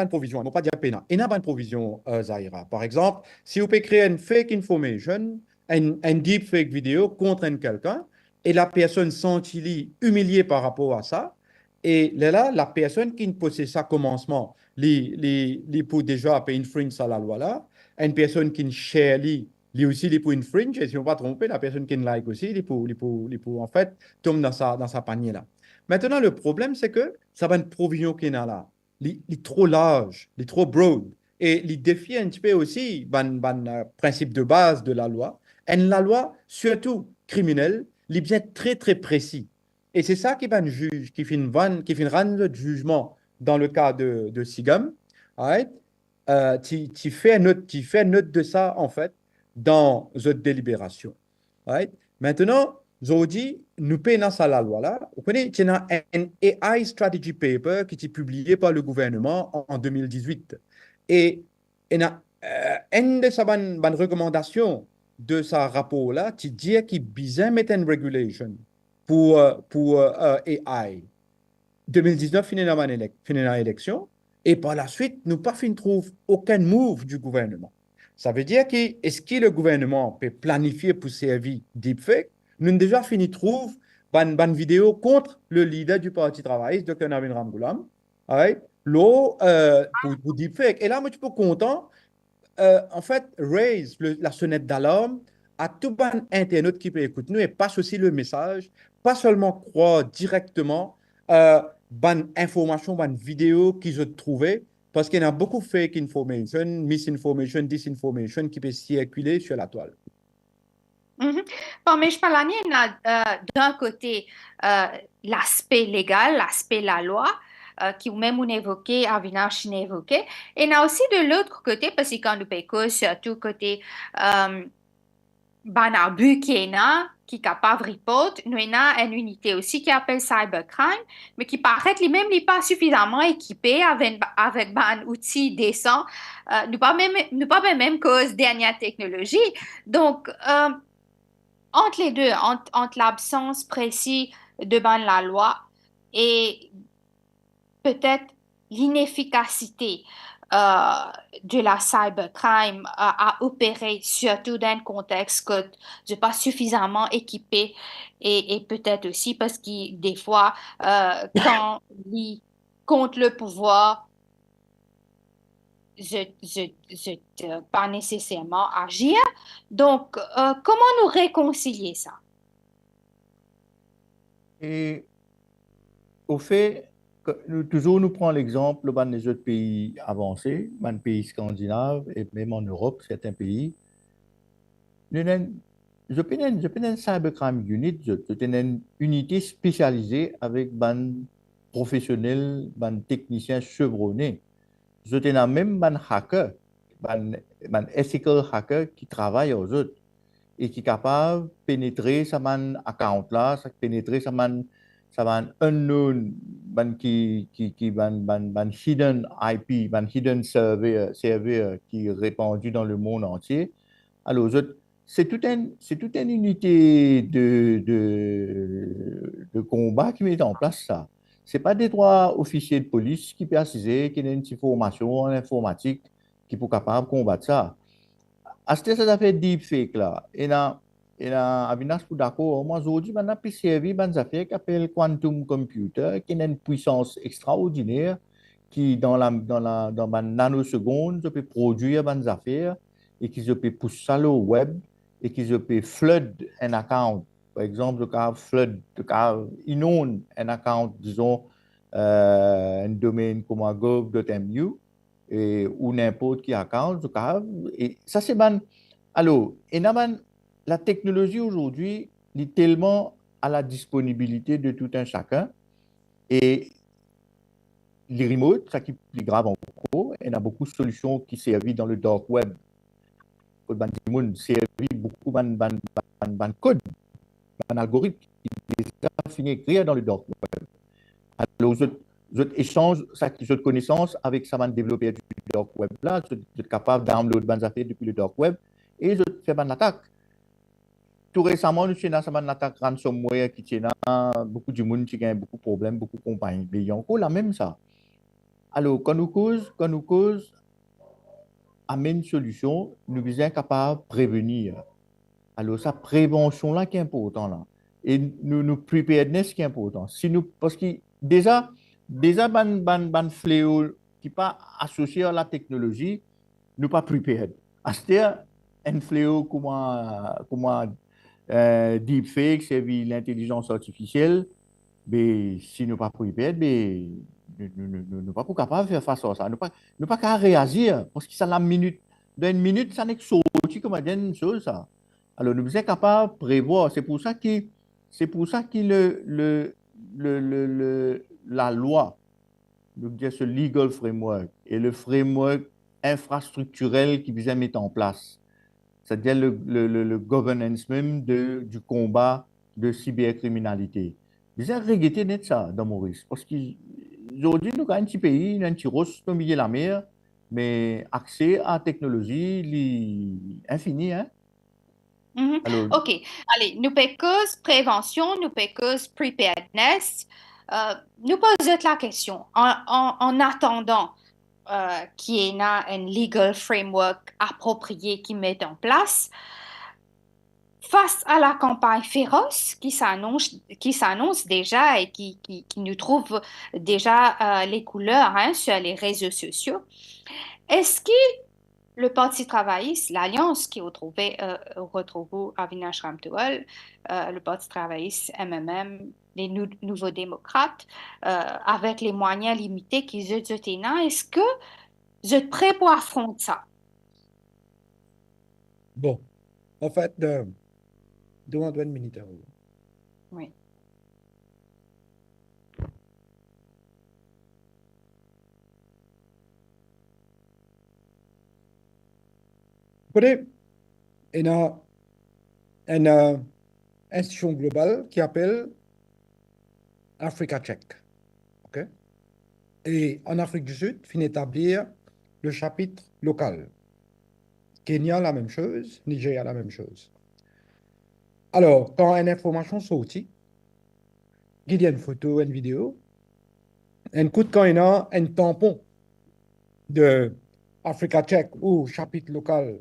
une provision, on ne va pas dire pénal. Il y a une provision, Zahira. Par exemple, si vous pouvez créer une fake information, une deep fake vidéo contre quelqu'un, et la personne sent-il humiliée par rapport à ça, et là, la personne qui ne possède ça commencement, les pour déjà payer infringe à la loi là, une personne qui ne share lui aussi les pour infringe, et si on ne va pas tromper, la personne qui ne like aussi, les pour en fait tombe dans sa panier là. Maintenant, le problème, c'est que ça va une provision qui est là. Il est trop large, il est trop broad. Et il défie un petit peu aussi le principe de base de la loi. Et la loi, surtout criminelle, il est bien très, très précis. Et c'est ça qui va un juge, qui fait rendre le jugement dans le cas de Sigam. Right? Tu fais note de ça, en fait, dans votre délibération. Right? Maintenant, aujourd'hui, nous payons ça la loi là. Vous connaissez, il y a un AI Strategy Paper qui est publié par le gouvernement en 2018. Et il y a une de ces bonnes recommandations de ce rapport-là, qui dit qu'il besoin mettre une regulation pour AI. 2019, fini dans l'élection. Et par la suite, nous pas trouve aucun move du gouvernement. Ça veut dire que est-ce que le gouvernement peut planifier pour servir deepfake? Nous avons déjà fini trouve une vidéo contre le leader du Parti travailliste, Dr. Navin Ramgoolam, pour deepfake. Et là, moi, je suis content. en fait, raise la sonnette d'alarme à tout ban internaute qui peut écouter nous et passe aussi le message, pas seulement croire directement ban information, ban vidéo qu'ils ont trouvé, parce qu'il y a beaucoup de fake information, misinformation, disinformation qui peut circuler sur la toile. Mhm. Bon, mais je parle d'un côté euh, l'aspect légal, l'aspect la loi, qui même on évoqué, Avinash évoqué, et il y a aussi de l'autre côté, parce que quand nous pécons, surtout côté Banabu qui est là, qui est capable de report, nous avons une unité aussi qui appelle cybercrime, mais qui paraît lui-même n'est pas suffisamment équipé avec un outil décent, nous pas même cause dernière technologie. Donc, entre les deux, entre l'absence précise de ban la loi et peut-être l'inefficacité de la cybercrime à opérer, surtout dans un contexte que je n'ai pas suffisamment équipé et peut-être aussi parce que des fois, quand ils contre le pouvoir, je pas nécessairement agir. Donc, comment nous réconcilier ça? Et au fait, toujours nous prenons l'exemple ben, des autres pays avancés, ben, pays scandinaves et même en Europe, certains pays. Nous avons- je peux une cybercrime unit, je peux une unité spécialisée avec ban professionnels, ban techniciens chevronnés. Je peux même ban hacker, ban ethical hacker qui travaille aux autres et qui est capable de pénétrer sa man account là, pénétrer sa man unknown, ban hidden IP, ban hidden server qui est répandu dans le monde entier. Alors, c'est toute une unité de combat qui met en place ça. Ce n'est pas des trois officiers de police qui peuvent assister, qui ont une petite formation en informatique qui sont capables de combattre ça. À ce ça fait deepfake là. Et là, Avinash pour d'accord, moi aujourd'hui, on a pu servir une affaire qui s'appelle quantum computer, qui a une puissance extraordinaire, qui dans une nanoseconde, peut produire une affaire et qui peut pousser ça au web et qui peut flood un account. Par exemple, le cas flood, le cas inonde un account, disons, un domaine comme gov.mu ou n'importe qui account, et ça c'est ban. Alors, la technologie aujourd'hui est tellement à la disponibilité de tout un chacun et les remotes, ça qui est plus grave encore, il y a beaucoup de solutions qui servent dans le dark web. Code ban monde servi beaucoup ban code, ban algorithme qui est déjà fini écrire dans le dark web. Alors, je échange cette connaissance avec sa développeur du dark web là, je suis capable de download des affaires depuis le dark web et je fais une attaque. Tout récemment, nous avons une attaque ransomware qui tient beaucoup de monde qui a beaucoup de problèmes, beaucoup de compagnies. Mais il y a encore la même ça. Alors, quand nous cause amène une solution, nous sommes capables de prévenir. Alors, sa prévention là qui est important là. Et nous preparedness qui est important. Si nous, parce que déjà, ban fléau qui pas associé à la technologie, nous pas prepared. C'est-à-dire, un fléau comment deepfake, c'est l'intelligence artificielle, mais si nous pas prepared, mais nous pas capables de faire face à ça. Nous pas qu'à réagir, parce que ça la minute, dans une minute, ça n'est que sorti comme une chose, ça. Alors, nous sommes capables de prévoir. C'est pour ça que la loi, nous dire ce legal framework et le framework infrastructurel qui vise à mettre en place, c'est-à-dire le governance même du combat de cybercriminalité. Vous avez regretté net ça dans Maurice, parce qu'aujourd'hui, nous avons un petit pays, un petit roche au milieu de la mer, mais accès à la technologie infini, hein? Mhm. Alors, OK. Allez, nous pécos prévention, nous pécos preparedness. Nous posons la question, en attendant qu'il y ait un legal framework approprié qui met en place, face à la campagne féroce qui s'annonce déjà et qui nous trouve déjà les couleurs hein, sur les réseaux sociaux, est-ce que le Parti travailliste, l'Alliance qui retrouve Avinash Ramtoual, le Parti travailliste MMM, les Nouveaux démocrates, avec les moyens limités qu'ils ont, est-ce que vous êtes prêts pour affronter ça? Bon, en fait, demande une minute. Oui. Écoutez, il y a une institution globale qui appelle Africa Check. OK? Et en Afrique du Sud, finit établir le chapitre local. Kenya, la même chose. Nigeria, la même chose. Alors, quand une information sortit, il y a une photo, une vidéo, quand il y a un tampon de Africa Check ou chapitre local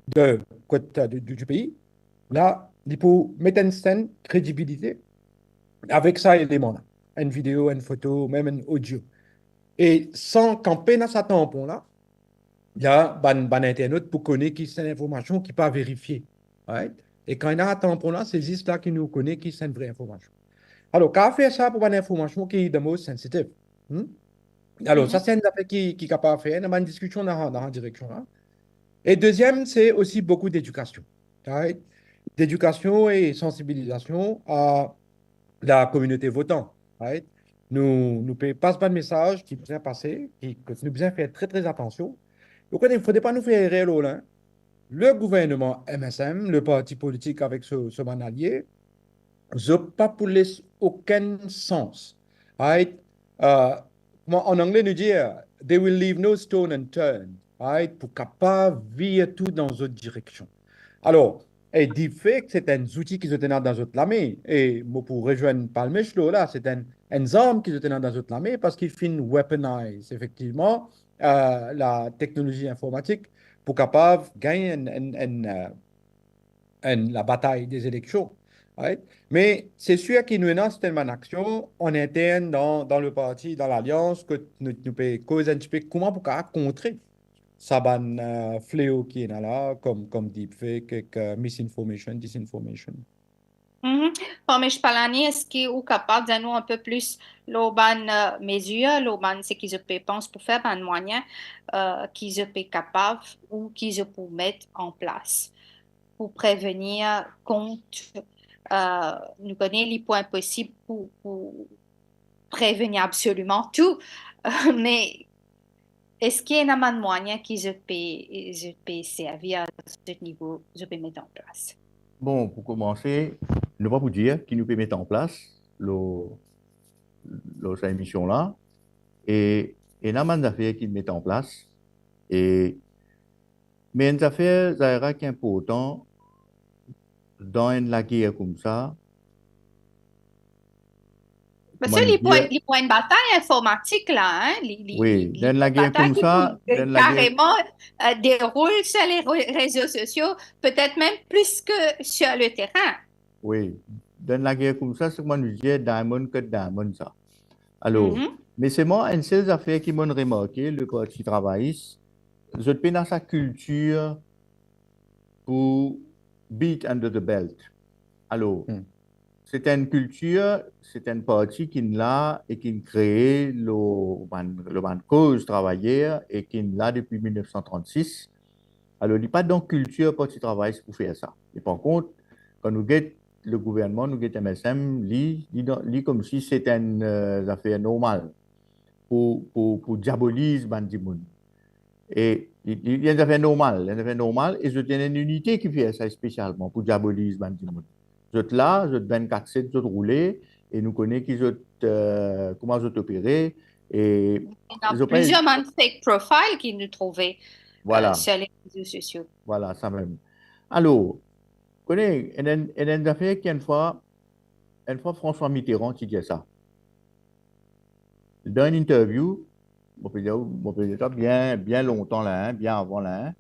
du pays, là, il faut mettre une certaine crédibilité avec ça élément-là. Une vidéo, une photo, même un audio. Et sans camper dans ce tampon-là, il y a un internaute pour connaître qui c'est l'information qui pas vérifier. Right? Et quand il y a un tampon-là, c'est juste là qui nous connaît qui c'est une vraie information. Alors, quand on fait ça pour une information qui est de mot sensitive, alors ça, c'est une affaire qui est capable de faire, on a une discussion dans la direction-là. Et deuxième, c'est aussi beaucoup d'éducation. Right? D'éducation et sensibilisation à la communauté votante. Right? Nous passons pas de message qui vient passer, que nous devons faire très, très attention. Donc, il ne faudrait pas nous faire errer là. Le gouvernement MSM, le parti politique avec ce allié, n'a pas pour laisser aucun sens. Right? En anglais, nous dit, they will leave no stone unturned, right? Pour capable virer tout dans une direction. Alors, et du fait que c'est un outil qui se tient dans notre main, et pour rejoindre Palmech, là, c'est un arme qui se tient dans notre main parce qu'il fait weaponize, effectivement, la technologie informatique pour capable gagner la bataille des élections. Right? Mais c'est sûr qu'il nous lance tellement d'action en interne dans le parti, dans l'alliance, que nous pouvons causer un petit peu comment pour contrer ça fléau qui est là, comme deepfake, misinformation, disinformation. Parmesh Palani, est-ce que vous êtes capable de nous un peu plus les mesures, ce qu'ils pensent pour faire un moyen qu'ils sont capables ou qu'ils peuvent mettre en place pour prévenir contre nous connaissons les points possibles pour prévenir absolument tout, mais est-ce qu'il y a un moyen qu'ils peuvent servir à ce niveau, je peux mettre en place? Bon, pour commencer, ne pas vous dire qui nous peut mettre en place cette émission-là. Et il y a des affaires qui mettent en place. Mais une affaire, ça qui est important dans une guerre comme ça. Parce que les points de bataille informatiques, là, oui, dans la guerre comme ça, carrément déroulent sur les réseaux sociaux, peut-être même plus que sur le terrain. Oui, dans la guerre comme ça, c'est comme on disait, diamond que diamond, ça. Alors, mais c'est moi, une seule affaire qui m'a remarqué, le Parti travailliste, je peux dans sa culture pour beat under the belt. Alors, c'est une culture, c'est un parti qui est là et qui a créé le cause travailleur et qui est là depuis 1936. Alors, il n'y a pas de culture parti travailliste pour faire ça. Et par contre, quand nous guettons le gouvernement, nous guettons MSM, lit comme si c'était une affaire normale pour diaboliser Bandimoun. Et il y a une affaire normale, et je tiens une unité qui fait ça spécialement pour diaboliser Bandimoun. Vous êtes là, vous êtes 24/7, vous êtes roulés, et nous connaissons comment vous êtes opérés. Et il y a plusieurs fake profiles qui nous trouvaient sur les réseaux sociaux. Voilà, ça même. Alors, il y a une affaire qui, une fois François Mitterrand qui dit ça. Dans une interview, on peut dire bien longtemps là, bien avant là,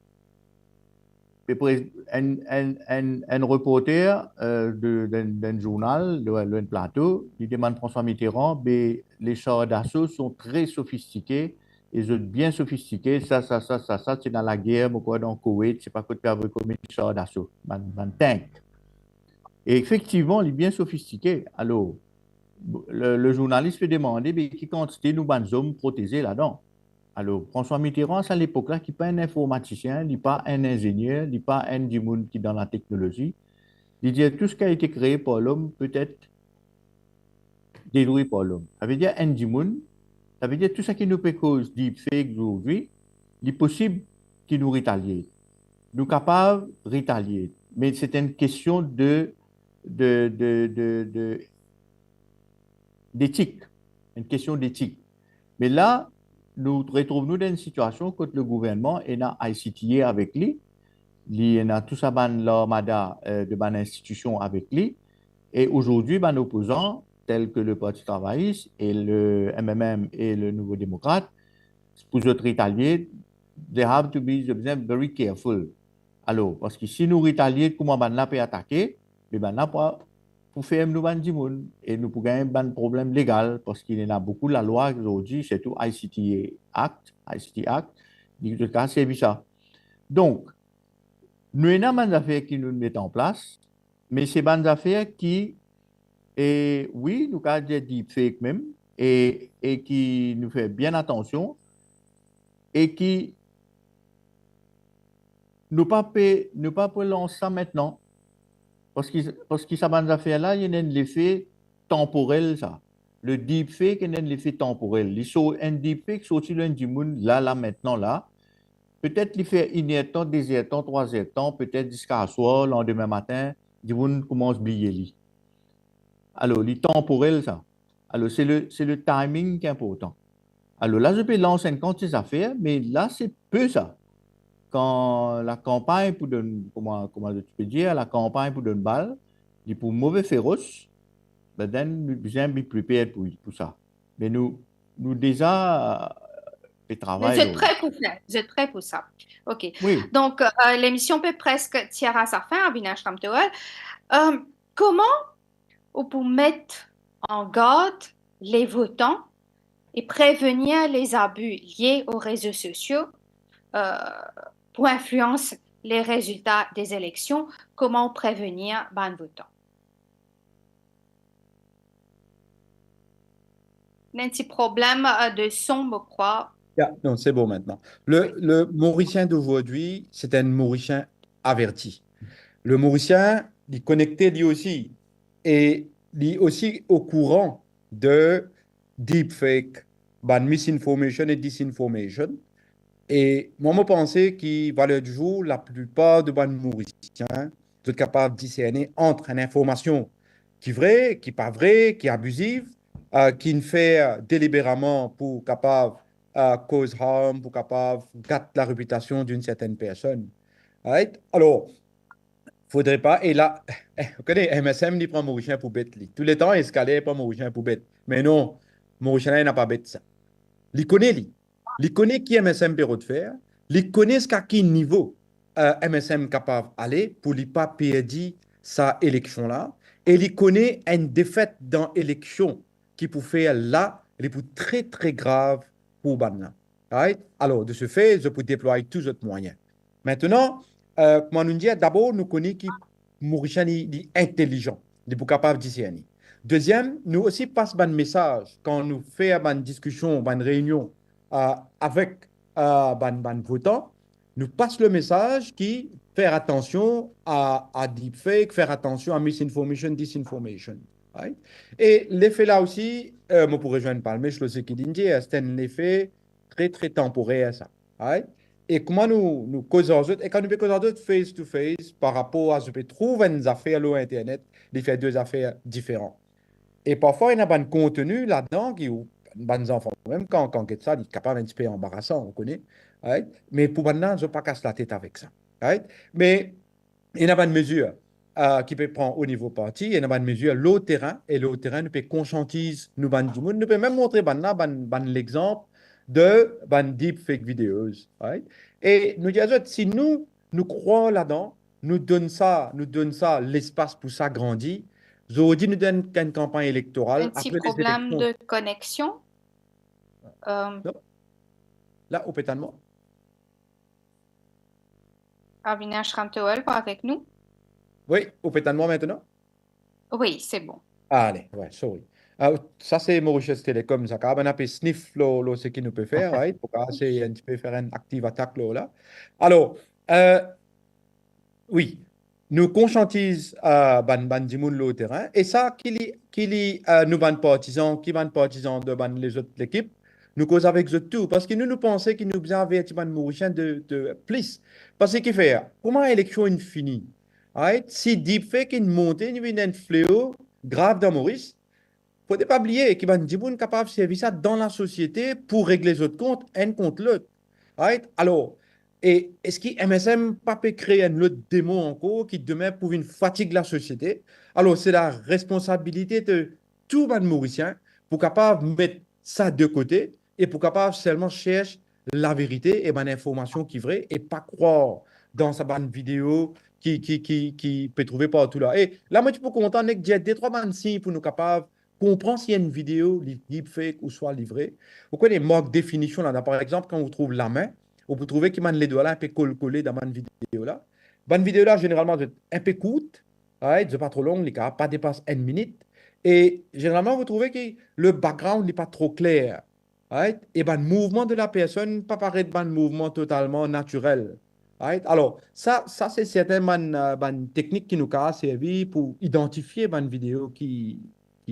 un reporter d'un journal, d'un plateau, il demande à François Mitterrand, mais les chars d'assaut sont très sophistiqués et ils sont bien sophistiqués. Ça, c'est dans la guerre, mais quoi, dans le Koweït, c'est pas que tu as comme char d'assaut, dans tank. Et effectivement, il est bien sophistiqué. Alors, le journaliste peut demander, mais qui quantité nous, ban hommes protégés là-dedans? Alors, François Mitterrand, à l'époque-là, qui n'est pas un informaticien, il n'est pas un ingénieur, il n'est pas un du monde qui est dans la technologie. Il dit tout ce qui a été créé par l'homme peut être détruit par l'homme. Ça veut dire un du monde, ça veut dire tout ce qui nous peut cause deepfake aujourd'hui, il est possible qu'il nous rétalie. Nous sommes capables de rétalier. Mais c'est une question d'éthique. Une question d'éthique. Mais là, nous retrouvons-nous dans une situation où le gouvernement est dans ICTA avec lui, il y a tout ça, l'armada de ban institution avec lui, et aujourd'hui, nos opposants, tels que le Parti travailliste et le MMM et le Nouveau démocrate, pour être rétaliés, they have to be very careful. Alors, parce que si nous rétalions, comment on peut attaquer, mais pas pour faire nous ban et nous pouvons gagner un problème légal parce qu'il y en a beaucoup la loi aujourd'hui, c'est tout ICT Act, dit que ça c'est ça. Donc, nous avons des affaires qui nous mettent en place, mais c'est des affaires qui, et oui, nous avons des deepfakes même, et qui nous fait bien attention, et qui nous pas pour lancer ça maintenant. Parce que ça des affaires-là, il y a un effet temporel, ça. Le deepfake, il y a un effet temporel. Un deepfake sorti l'un du monde, là, maintenant, là. Peut-être il fait une heure temps, 2 heures temps, 3 heures temps, peut-être jusqu'à soir, le lendemain matin, du monde commence à oublier. Alors, il est temporel, ça. Alors, c'est le timing qui est important. Alors là, je peux lancer une quantité d'affaires, mais là, c'est peu ça. Quand la campagne pour donner, comment tu peux dire, la campagne pour donner balle, il pour mauvais féroce, ben, nous besoin de préparer pour ça. Mais nous déjà, le Vous travail. êtes prêts pour ça? Vous êtes prêts pour ça? OK. Oui. Donc, l'émission peut presque tirer à sa fin, Avinash Ramtewal. Comment on peut mettre en garde les votants et prévenir les abus liés aux réseaux sociaux pour influencer les résultats des élections? Comment prévenir les votants? Il y a un petit problème de son, je crois. Non, c'est bon maintenant. Le Mauricien d'aujourd'hui, c'est un Mauricien averti. Le Mauricien, il est connecté lui aussi. Et il est aussi au courant de deepfake, ban misinformation et disinformation. Et moi, je pense qu'il valeur du jour, la plupart de les Mauriciens sont capables de discerner entre une information qui est vraie, qui n'est pas vraie, qui est abusive, qui ne fait délibérément pour capable cause harm, pour capable gâter la réputation d'une certaine personne. Right? Alors, faudrait pas. Et là, vous connaissez, MSM, il prend Mauricien pour bête. Tous les temps, il escalait, prend Mauricien pour bête. Mais non, Mauricien, il n'a pas bête ça. Il connaît, lui. Il connaît qui MSM peut de faire. Il connaît à quel niveau MSM capable d'aller pour ne pas perdre sa élection-là. Et il connaît une défaite dans l'élection qui peut faire là, elle est très, très grave pour Banna. Right? Alors, de ce fait, je peux déployer tous les moyens. Maintenant, comment nous dire, d'abord, nous connaissons que Mauricien est intelligent, il est capable de discerner. Deuxième, nous aussi passons un message quand nous faisons une discussion, une réunion avec les votants, nous passons le message qui faire attention à deepfake, faire attention à misinformation, disinformation. Right? Et l'effet là aussi, je pourrais rejoindre Palme, je le sais qu'il dit, c'est un effet très, très temporaire ça. Right? Et comment nous causons d'autres, et quand nous causons d'autres face to face par rapport à ce que trouve une affaire sur Internet, il fait deux affaires différentes. Et parfois, il y a un contenu là-dedans qui, les enfants, même quand ça, il est capable un petit peu embarrassant, on connaît. Right? Mais pour maintenant, je ne veux pas casser la tête avec ça. Right? Mais il y a une mesure qui peut prendre au niveau parti, il y a une mesure l'autre terrain, et l'autre terrain nous peut conscientiser nous, nous peut même montrer l'exemple de deepfake vidéos. Right? Et nous disons, si nous croyons là-dedans, nous donnons ça l'espace pour ça grandir. Aujourd'hui, nous donne une campagne électorale. Un petit problème de connexion. Non. Là, au pétalement. Avinash Ramtoel, pas avec nous? Oui, au pétalement maintenant. Oui, c'est bon. Allez, ouais, sorry. Ça, c'est Mauritius Telecom. Ça, quand on a sniff, ce qu'il nous peut faire, right? Pour c'est un petit peu faire une active attaque, là. Alors, oui, nous conscientisons ban dimoun le terrain. Et ça, nous ban partisans, qui ban partisans de ban les autres l'équipe, nous cause avec eux tout. Parce que nous pensons qu'il nous besoin avertir ban Mauricien de plus. Parce que fait, comment l'élection est finie? Right? Si deepfake est monté, il y a un fléau grave dans Maurice. Faut pas oublier qu'il y a des gens capables de servir ça dans la société pour régler les autres comptes, un contre l'autre. Right? Alors, et est-ce que MSM pas peut créer un autre démon encore qui demain pour une fatigue la société? Alors, c'est la responsabilité de tout le Mauricien pour capable mettre ça de côté et pour capable seulement chercher la vérité et l'information qui est vraie et pas croire dans sa bande vidéo qui peut trouver partout là. Et là, moi, tu peux content que j'ai deux, trois bandes signes pour nous capables comprendre s'il y a une vidéo deepfake ou soit livrée. Vous connaissez les mock définition là, par exemple, quand on trouve la main, on peut trouver qu'il y a les doigts là un peu collés dans une vidéo là. Une vidéo là, généralement, c'est un peu courte, right? Pas trop longue, les gars, pas dépasse une minute. Et généralement, vous trouvez que le background n'est pas trop clair. Right? Et le mouvement de la personne pas paraître un mouvement totalement naturel. Right? Alors, ça c'est certaines techniques qui nous a servi pour identifier une vidéo qui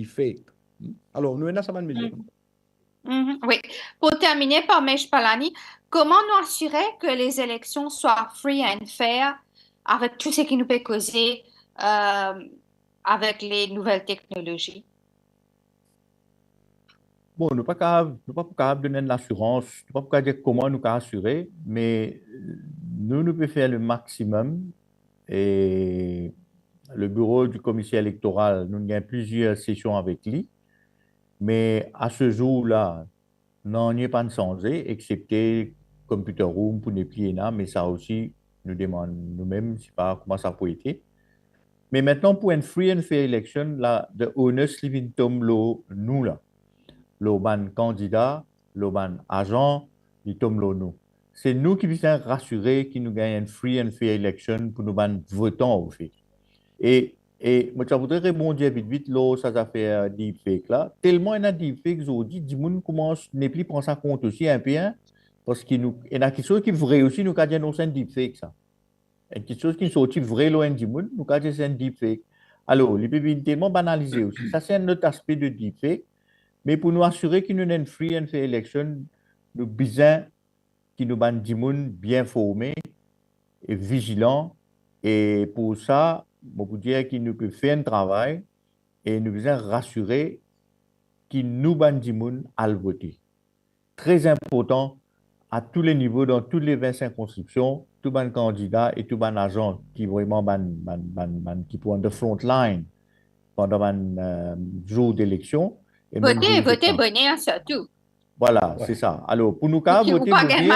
fake. Alors, nous, on a ça une mesure. Oui. Pour terminer, Parmesh Palani, comment nous assurer que les élections soient free and fair avec tout ce qui nous peut causer avec les nouvelles technologies? Bon, nous ne sommes pas capables de donner de l'assurance, nous ne sommes pas dire comment nous assurer, mais nous pouvons faire le maximum. Et le bureau du commissaire électoral, nous avons plusieurs sessions avec lui, mais à ce jour-là, non, n'y a pas de changé, excepté Computer Room pour ne plier là, mais ça aussi, nous demandons nous-mêmes, je ne sais pas comment ça peut être. Mais maintenant, pour une free and fair election, là, the honest living tom lo nous là, le ban candidat, le ban agent, le tom lo nous. C'est nous qui devons rassurer que nous gagnons une free and fair election pour nous ban votants au fait. Et moi, je voudrais répondre vite, là, ça fait deepfake là. Tellement il y a deepfake aujourd'hui, du monde commence ne plus prendre ça compte aussi un peu, hein, parce qu'il y a quelque chose qui est vrai aussi, nous avons dit non, c'est un deepfake ça. Il y a quelque chose qui est sorti vrai loin du monde, nous avons dit c'est un deepfake. Alors, les pays tellement banalisé aussi. Ça, c'est un autre aspect de deepfake. Mais pour nous assurer qu'il nous a une free and fair election, nous besoin qu'il nous ban du monde bien formé et vigilant. Et pour ça, on peut dire qu'il nous peut faire un travail et nous besoin rassurer qu'il nous ban du monde à le voter. Très important à tous les niveaux, dans toutes les 25 circonscriptions, tout ban candidat et tout ban agent qui vraiment qui prend de front line pendant un jour d'élection. Voter bonnet, surtout. Voilà, Ouais. c'est ça. Alors, pour nous, voter bonnet,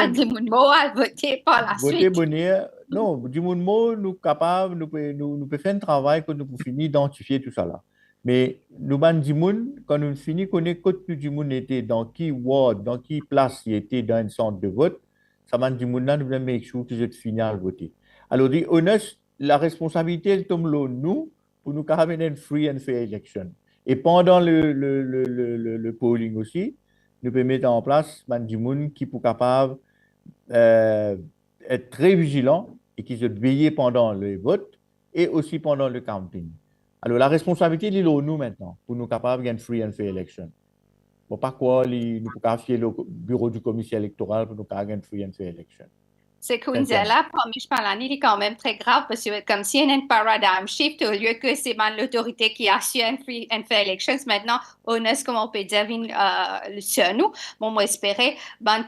voter par la voter suite. bonnet, non, du monde, nous capables, nous pouvons faire un travail que nous pouvons finir d'identifier tout ça là. Mais nous, du monde, quand nous finissons, connaître que du monde était dans qui ward, dans qui place il était dans un centre de vote, ça m'a du monde là, nous devons make sure que je finis à voter. Alors, honnête, la responsabilité tombe là, nous, pour nous avoir une free and fair election. Et pendant le polling aussi, nous pouvons mettre en place du monde qui est capable être très vigilant et qui se veiller pendant le vote et aussi pendant le counting. Alors, la responsabilité, elle est là, nous maintenant, pour nous capables d'une free and fair election. Bon, pas quoi, nous pouvons fier le bureau du commissaire électoral pour nous avoir une free and fair election. C'est là, Parmesh Palani, il est quand même très grave parce que comme s'il y a un paradigm shift, au lieu que c'est l'autorité qui assure une free and fair elections, maintenant, on est, comme on peut dire, sur nous. Bon, moi, espérer,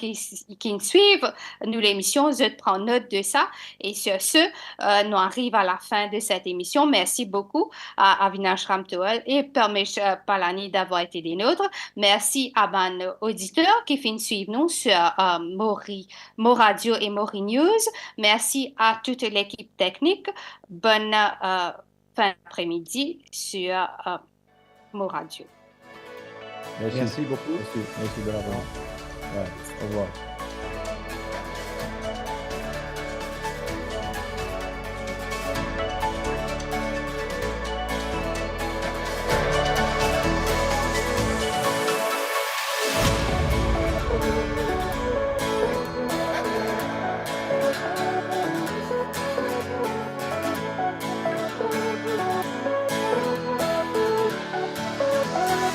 qui nous suivent, nous, l'émission, je prends note de ça. Et sur ce, nous arrivons à la fin de cette émission. Merci beaucoup à Avinash Ramtoel et Parmesh Palani d'avoir été des nôtres. Merci à nos auditeurs qui finissent suivre nous sur Moradio et Mori News. Merci à toute l'équipe technique. Bonne fin d'après-midi sur Moradio. Merci. Merci beaucoup. Merci de l'avoir. Ouais, au revoir.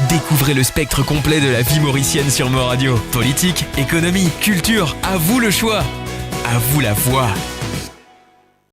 Découvrez le spectre complet de la vie mauricienne sur Mo Radio. Politique, économie, culture, à vous le choix. À vous la voix.